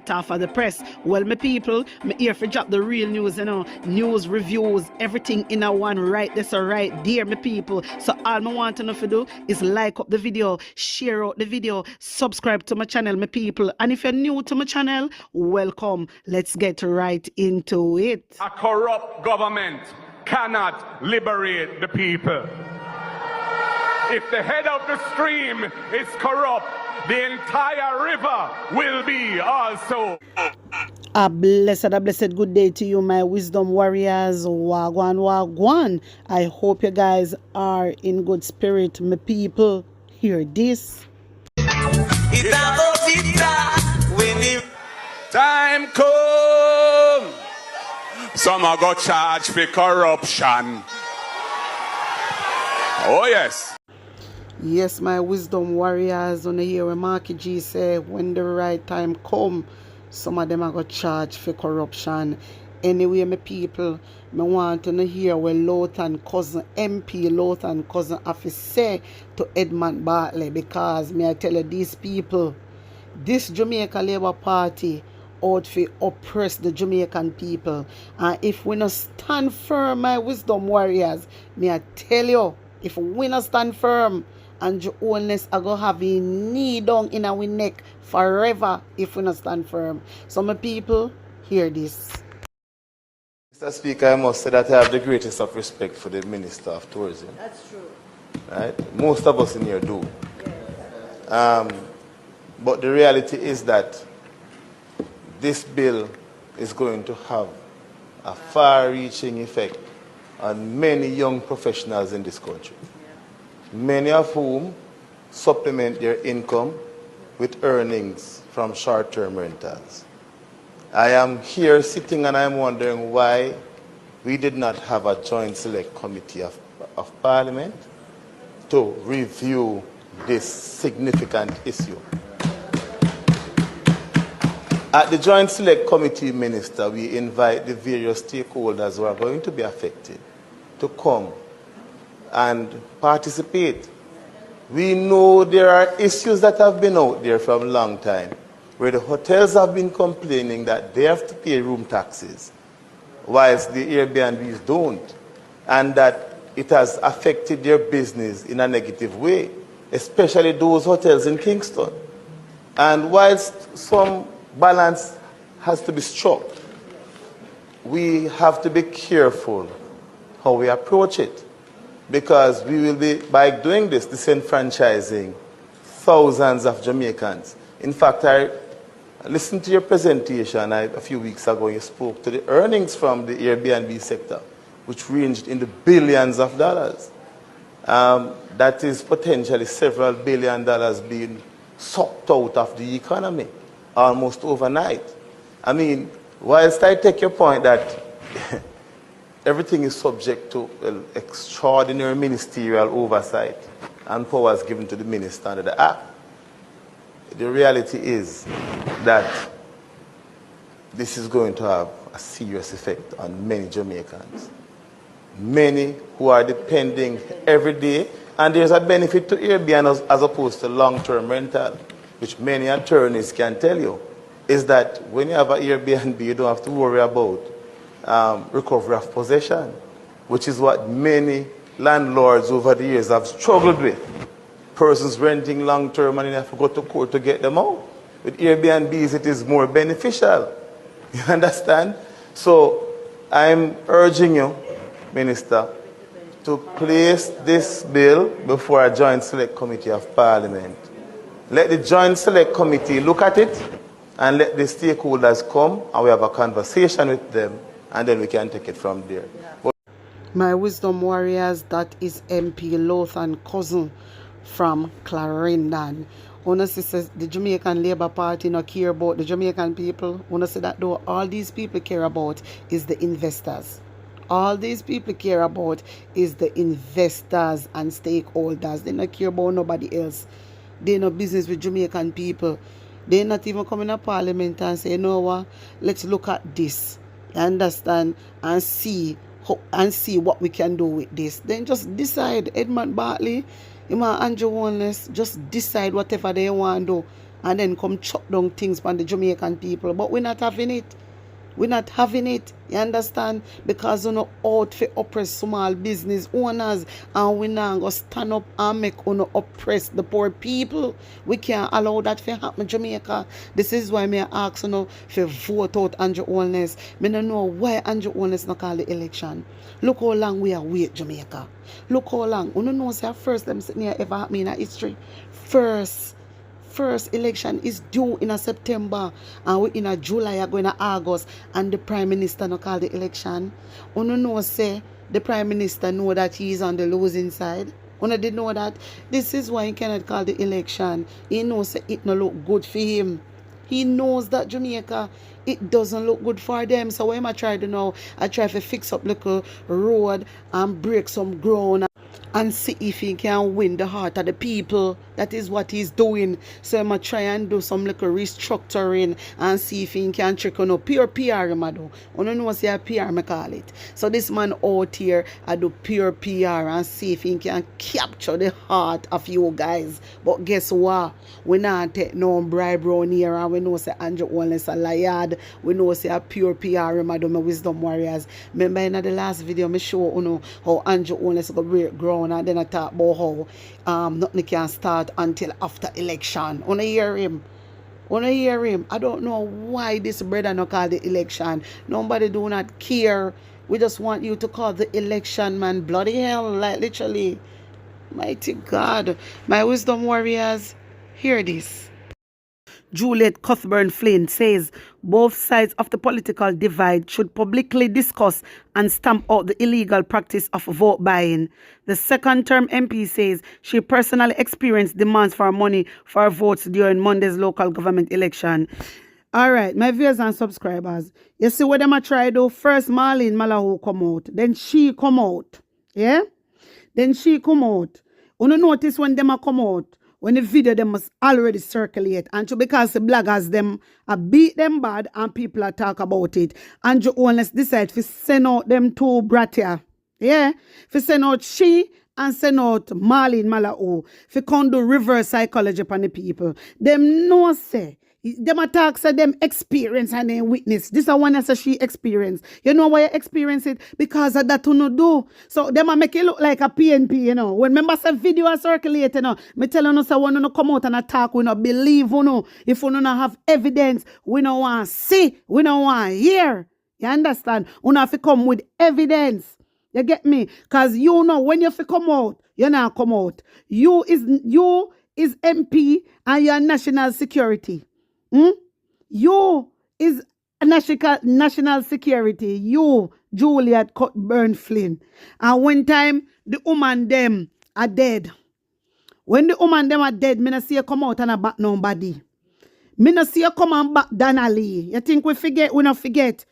hot off of the press. Well, my people, me here for drop the real news, news, reviews, everything in a one right this or right there, my people. So all I want to know to do is like up the video, share out the video, subscribe to my channel, my people. And if you're new to my channel, welcome. Let's get right into it. A corrupt government cannot liberate the people. If the head of the stream is corrupt, the entire river will be also. A blessed good day to you, my wisdom warriors. Wagwan, wagwan. I hope you guys are in good spirit, my people. Hear this. Time come. Some are got charged for corruption. Oh yes. Yes, my wisdom warriors, on the here where Marky G say when the right time come, some of them are got charged for corruption. Anyway, my people, I want to hear what Lothan cousin MP, Lothan cousin office say to Edmund Bartley, because me I tell you, these people, this Jamaica Labour Party out for oppress the Jamaican people. And if we not stand firm, my wisdom warriors, me I tell you, if we not stand firm, and your owners are going to have a knee down in our neck forever if we not stand firm. So my people, hear this. Mr. Speaker, I must say that I have the greatest of respect for the Minister of Tourism. That's true. Right? Most of us in here do. But the reality is that this bill is going to have a far-reaching effect on many young professionals in this country, many of whom supplement their income with earnings from short-term rentals. I am here sitting and I'm wondering why we did not have a joint select committee of Parliament to review this significant issue. At the Joint Select Committee, Minister, we invite the various stakeholders who are going to be affected to come and participate. We know there are issues that have been out there from a long time, where the hotels have been complaining that they have to pay room taxes, whilst the Airbnbs don't, and that it has affected their business in a negative way, especially those hotels in Kingston. And whilst some balance has to be struck, we have to be careful how we approach it, because we will be, by doing this, disenfranchising thousands of Jamaicans. In fact, I listened to your presentation a few weeks ago. You spoke to the earnings from the Airbnb sector, which ranged in the billions of dollars. That is potentially several $1 billion being sucked out of the economy almost overnight. I mean, whilst I take your point that everything is subject to extraordinary ministerial oversight and powers given to the minister under the Act, the reality is that this is going to have a serious effect on many Jamaicans, many who are depending every day. And there's a benefit to Airbnb as opposed to long-term rental, which many attorneys can tell you, is that when you have an Airbnb, you don't have to worry about recovery of possession, which is what many landlords over the years have struggled with. Persons renting long-term and you have to go to court to get them out. With Airbnbs, it is more beneficial. You understand? So I'm urging you, Minister, to place this bill before a Joint Select Committee of Parliament. Let the Joint Select Committee look at it and let the stakeholders come and we have a conversation with them, and then we can take it from there. Yeah. My wisdom warriors, that is MP Lothan cousin from Clarendon. Honestly, says the Jamaican Labour Party not care about the Jamaican people. Honestly, that though all these people care about is the investors. All these people care about is the investors and stakeholders. They don't care about nobody else. They no business with Jamaican people. They not even come in a parliament and say, you know what, let's look at this. You understand? And see what we can do with this. Then just decide. Edmund Bartley, Andrew Wallace, just decide whatever they want to do and then come chop down things from the Jamaican people. But we're not having it. We're not having it, you understand? Because you know out for oppress small business owners, and we now go stand up and make you oppress the poor people. We can't allow that to happen in Jamaica. This is why me ask you to vote out Andrew Holness. Me don't know why Andrew Holness not call the election. Look how long we are wait Jamaica. Look how long. You know say first them sitting here ever happen in history. First election is due in a September, and we in a July are going to August, and the Prime Minister no call the election. You know say the Prime Minister know that he is on the losing side. You did know that. This is why he cannot call the election. He knows say it no look good for him. He knows that Jamaica, it doesn't look good for them. So what am I trying to know? I try to fix up little road and break some ground and see if he can win the heart of the people. That is what he's doing. So I'm going to try and do some little restructuring and see if he can trick on pure PR. I do. I don't know say PR I call it. So this man out here, I do pure PR and see if he can capture the heart of you guys. But guess what? We not take no bribe round here, and we know say Andrew Holness a liar. We know say a pure PR I do my wisdom warriors. Remember in the last video I show you how Andrew Holness go break ground, and then I talk about how nothing can start until after election. Wanna hear him? I don't know why this brother no call the election. Nobody do not care. We just want you to call the election, man. Bloody hell, like literally. Mighty God. My wisdom warriors, hear this. Juliet Cuthbert Flynn says both sides of the political divide should publicly discuss and stamp out the illegal practice of vote buying. The second-term MP says she personally experienced demands for money for votes during Monday's local government election. All right, my viewers and subscribers, you see what them a try do? First Marlene Malahou come out, then she come out. Yeah? Then she come out. You notice when them a come out, when the video them must already circulate, and because the bloggers them beat them bad and people are talk about it, and you only decide to send out them two bratia. Yeah, if send out she and send out Marlene Malahou, if come do reverse psychology upon the people. Them no say. Them attacks say them experience and they witness. This is one that says she experience. You know why you experience it? Because of that you no do. So them a make it look like a PNP, you know. When members say video are circulating, you know, me tell you say when you come out and attack, we not believe, you know. If we don't have evidence, we don't want to see, we don't want to hear. You understand? We have to come with evidence. You get me? Because you know when you have to come out, you not come out. You is MP and you are national security. You is national security. You, Juliet Cuthbert Flynn. And one time, the woman them are dead. When the woman them are dead, me not see you come out and a back nobody. Me not see you come and back Dana Lee. You think we forget? We not forget.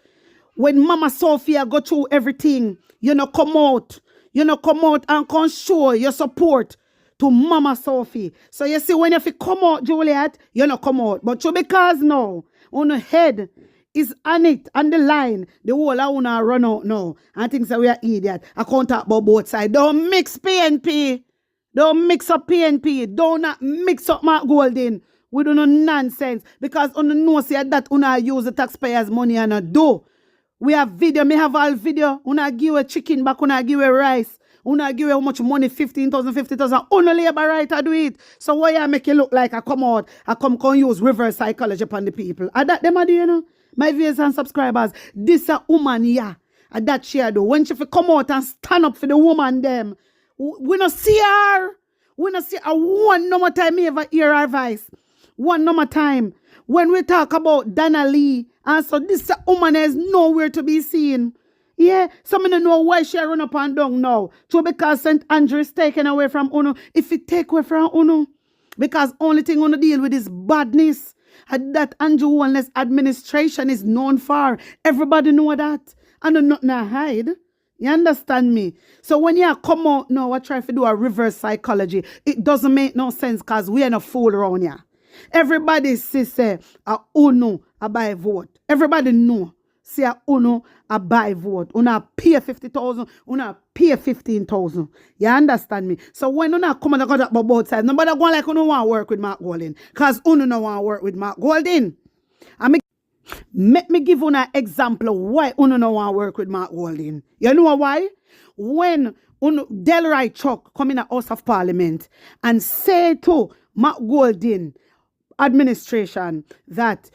When Mama Sophia go through everything, you know come out. You know come out and can show your support to Mama Sophie. So you see, when you come out, Juliet, you not come out. But you because now, on the head is on it, on the line, the whole I wanna run out now. And think that we are idiot. I can't talk about both sides. Don't mix PNP. Don't mix up PNP. Don't not mix up Mark Golden. We do no nonsense. Because on the know say that una use the taxpayers' money and do. We have video, me have all video. Una give a chicken back, una give a rice. Una give how much money? 15,000, 50,000. Only labor right to do it. So why I make it look like I come out, I come use reverse psychology upon the people? And that them do, you know? My viewers and subscribers, this a woman here. And that she do. When she come out and stand up for the woman them, we not see her. We not see her one no more time me ever hear her voice. One no more time. When we talk about Dana Lee, and so this woman is nowhere to be seen. Yeah, some don't know why she run up and down now. So because St. Andrew is taken away from Uno. If it take away from Uno, because only thing Uno deal with is badness. And that Andrew Holness administration is known for. Everybody know that. And not hide. You understand me? So when you come out now, I try to do a reverse psychology. It doesn't make no sense because we are not fool around here. Everybody say, Uno, I buy vote. Everybody know. see a uno a buy vote. Una pay 50,000, una pay 15,000. You understand me? So when una come and go about both sides, nobody go like uno want to work with Mark Golding. Because uno no want to work with Mark Golding. And let me give you an example of why uno no want to work with Mark Golding. You know why? When Delroy Chuck come in the House of Parliament and say to Mark Golding administration that,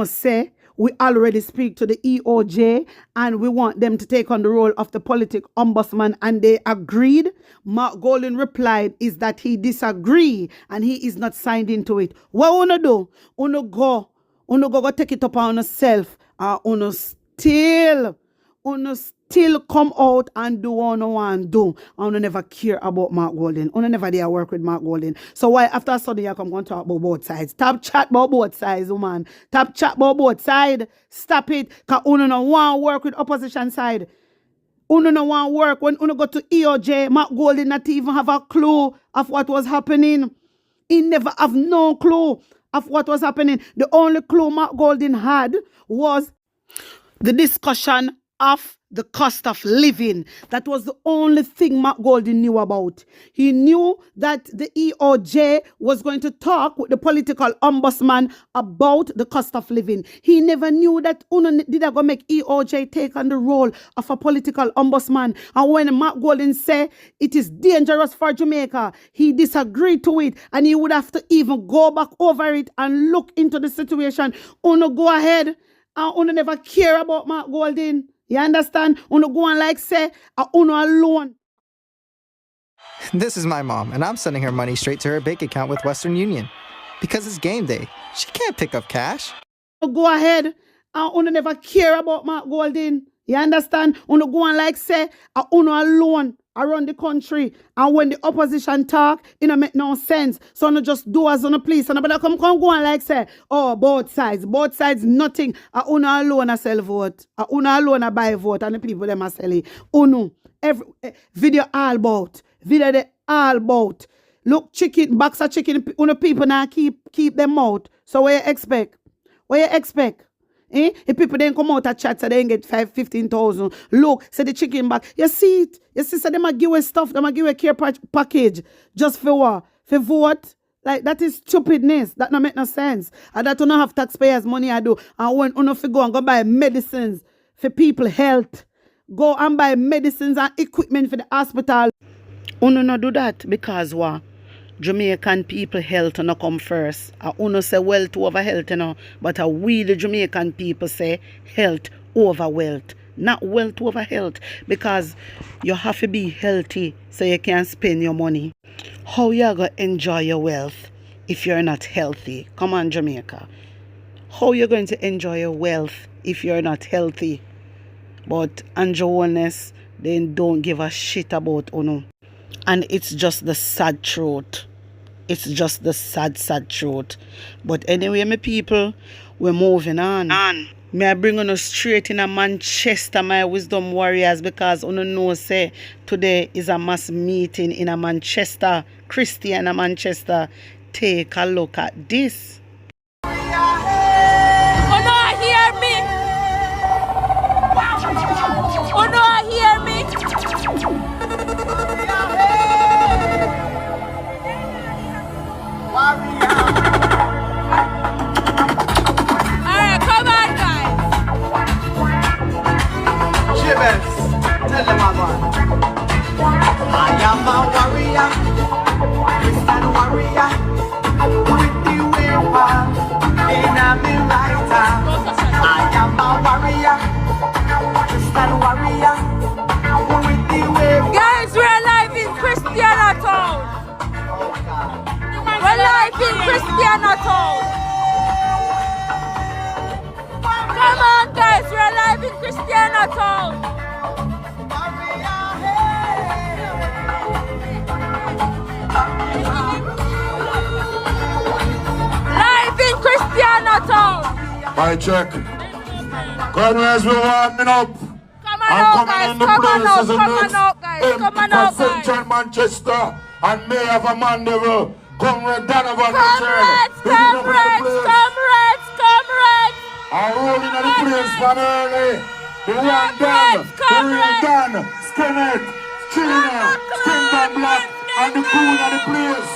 say, we already speak to the EOJ and we want them to take on the role of the political ombudsman, and they agreed. Mark Golding replied is that he disagree and he is not signed into it. What uno do? Uno go take it up on yourself, and uno still come out and do what uno want to do. And uno never care about Mark Golding. Uno never dare work with Mark Golding. So why after Sunday you come talk about both sides? Stop chat about both sides, woman. Stop chat about both sides. Stop it. Because uno no want to work with opposition side. Uno no want to work when uno go to EOJ. Mark Golding not even have a clue of what was happening. He never have no clue of what was happening. The only clue Mark Golding had was the discussion of the cost of living. That was the only thing Mark Golding knew about. He knew that the EOJ was going to talk with the political ombudsman about the cost of living. He never knew that uno did go make EOJ take on the role of a political ombudsman. And when Mark Golding said it is dangerous for Jamaica, he disagreed to it, and he would have to even go back over it and look into the situation. Uno go ahead and uno never care about Mark Golding. You understand? Uno go on like say, uno alone. This is my mom, and I'm sending her money straight to her bank account with Western Union. Because it's game day. She can't pick up cash. Go ahead and uno never care about Mark Golding. You understand? Uno go on like say, uno alone around the country. And when the opposition talk, it don't make no sense. So uno just do as uno please. So nobody come go on like say, oh, both sides. Both sides, nothing. Uno alone a sell vote. Uno alone a buy vote. And the people them a sell it. Uno. Every video all about. Video they all about. Look, chicken, box of chicken, uno people now keep them out. So what you expect? What you expect? If people then come out at chat, so they get 15,000. Look, say the chicken back. You see it? You see, so they might give away stuff. They might give away care package. Just for what? For vote? Like, that is stupidness. That don't make no sense. And that don't have taxpayers' money I do. And when uno go and go buy medicines for people health, go and buy medicines and equipment for the hospital. Uno no do that because what? Jamaican people health no come first. Uno say wealth over health, but we the Jamaican people say health over wealth. Not wealth over health, because you have to be healthy so you can spend your money. How you going to enjoy your wealth if you're not healthy? Come on, Jamaica. How you going to enjoy your wealth if you're not healthy? But Andrew, then don't give a shit about Uno. And it's just the sad truth. It's just the sad truth. But anyway, my people, we're moving on. May I bring on straight in a Manchester, my wisdom warriors, because uno know say today is a mass meeting in a Manchester, Christian Manchester. Take a look at this. Uno hear me? Uno hear me? Alright, come on, guys. Shivers, tell them about. I am a warrior, Christian warrior, with the weaver in a right hand. I am a warrior, Christian warrior, with the weaver. Guys, we're alive in Christiana Town. We're live in Christiana Town. Come on, guys, we're alive in Christiana Town. Live in Christiana Town. My check. Conways, we're warming up. Come on out, guys. Come on out. Come on out, guys. Come on out, guys. Central Manchester and Mayor of a Mandeville. Comrade Donovan. Comrades, comrades, comrades, comrades. are rolling on the place from early. The one done, the real done, Skinnet, China, Skinnet Black, and the cool on the place.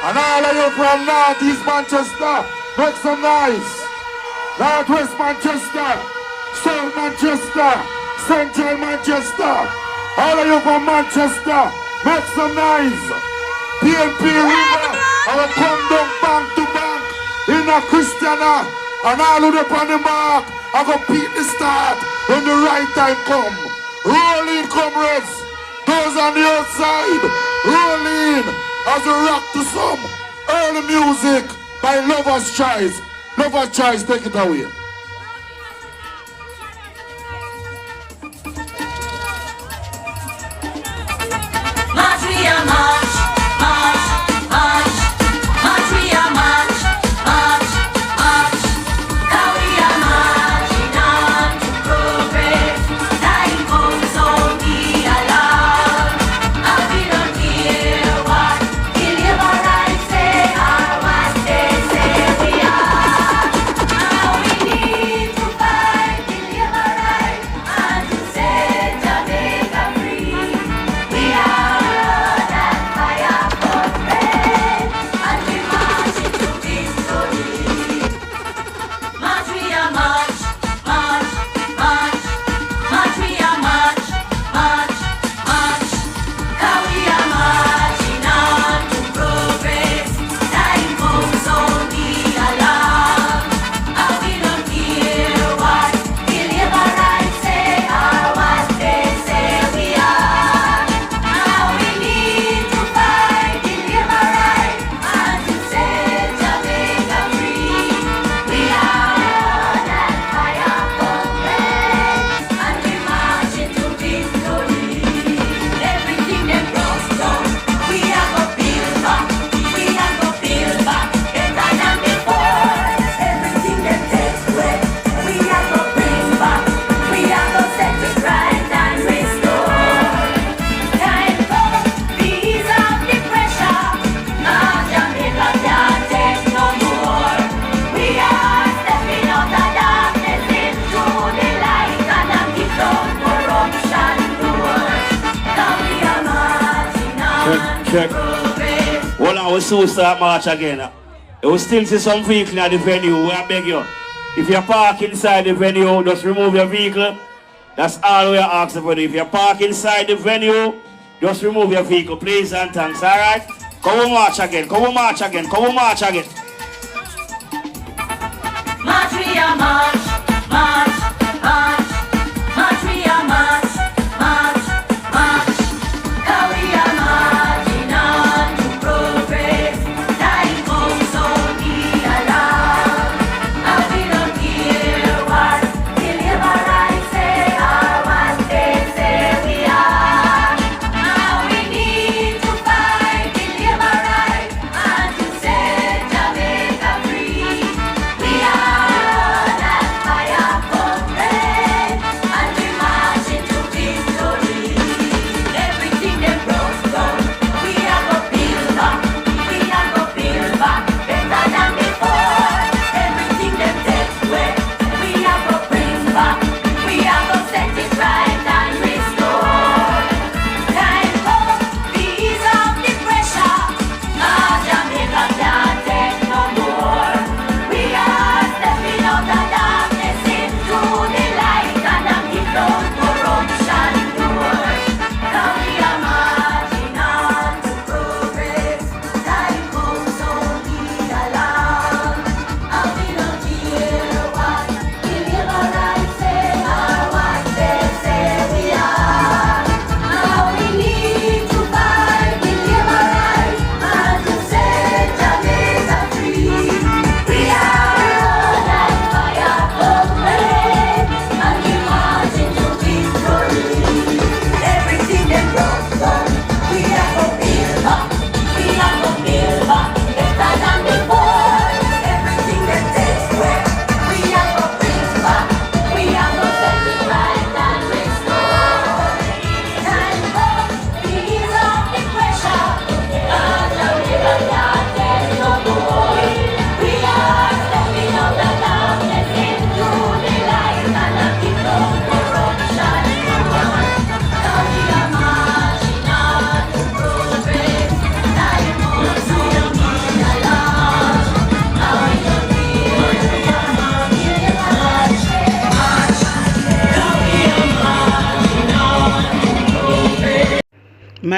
And all of you from North East Manchester, make some noise. Northwest Manchester, South Manchester, Central Manchester. All of you from Manchester, make some noise. PNP River, I will come down bank to bank in a Christiana. And all of them on the mark, I go beat the start when the right time come. Roll in, comrades. Those on the outside, roll in as we rock to some early music by Lover's Choice. Lover's Choice, take it away. March, we are march, march, march. March, we are march, march, march. Now we are marching on to progress. Time comes on the alarm. And we don't hear what the liberals say or what they say we are. Now we need to fight the liberals and to set Jamaica free. We are that fire for red, and we march into victory. March, we are march, march, march. March, we are march, march, march. Now we are marching on to progress. Time comes on the alarm, and we don't hear what the liberals say or what they say we are. Now we need to fight the liberals and to set Jamaica free. We are that fire for red, and we march into victory. Everything them broke down, we are go build back. We are go build back better than before. Everything them take away, we are go bring back. We are go set it right and restore. Time comes, ease off the pressure. Now Jamaica can't take no more. We are stepping out of darkness into the light and a kick down corruption doors. Now we are marching on Check. progress. Hold on, we soon start march again. You will still see some vehicle at the venue. I beg you. If you park inside the venue, just remove your vehicle. That's all we are asking for. If you park inside the venue, just remove your vehicle, please and thanks. Alright? Come on, march again. Come on, march again. Come on, march again. March, we are march, march, march. March, we are march, march, march. Now we are marching on to progress. Time comes on the alarm, and we don't hear what the liberals say or what they say we are. Now we need to fight the liberals and to set Jamaica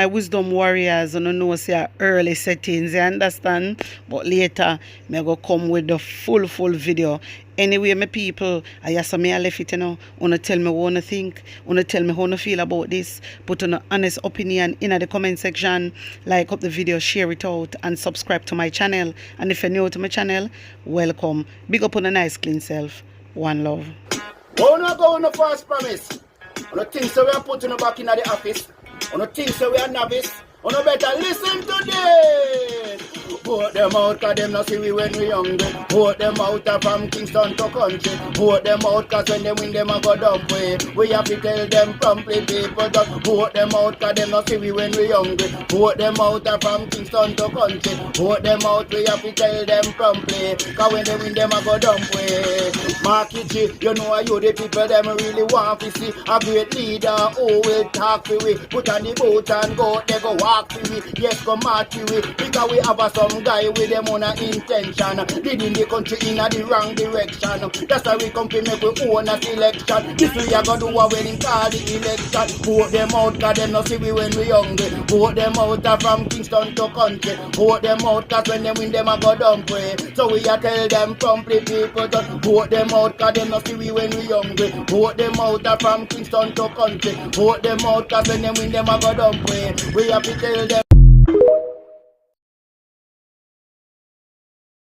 my wisdom warriors, you know, say early settings, you understand? But later, me go come with the full video. Anyway, my people, I just me I left it, you know. Wanna tell me what you think, wanna tell me how you feel about this. Put an honest opinion in the comment section. Like up the video, share it out, and subscribe to my channel. And if you're new to my channel, welcome. Big up on a nice clean self. One love. Oh, no, go on the first promise. On the things that we are putting back in the office. On the things that we are novice. On the better listen to this. Vote them out, cause them not see we when we hungry. Vote them out from Kingston to country. Vote them out, cause when they win them a go dump way. We have to tell them promptly, people just vote them out, cause them not see we when we hungry. Vote them out from Kingston to country. Vote them out, we have to tell them promptly, cause when they win them a go dump way. Market G, you know you the people them really want to see a great leader who will talk to we. Put on the boat and go, they go walk to we. Yes, go march to we. Because we have some guy with them on a intention, leading the country in the wrong direction. That's why we come to make we own a selection. This we are gonna do a wedding call the election. Vote them out, cause them not see we when we hungry. Vote them out from Kingston to country. Vote them out, cause when they win them a go dump way. So we are tell them promptly, people just vote them out, cause them not see we when we hungry. Vote them out from Kingston to country. Vote them out, cause when they win them a go dump way. We have to tell them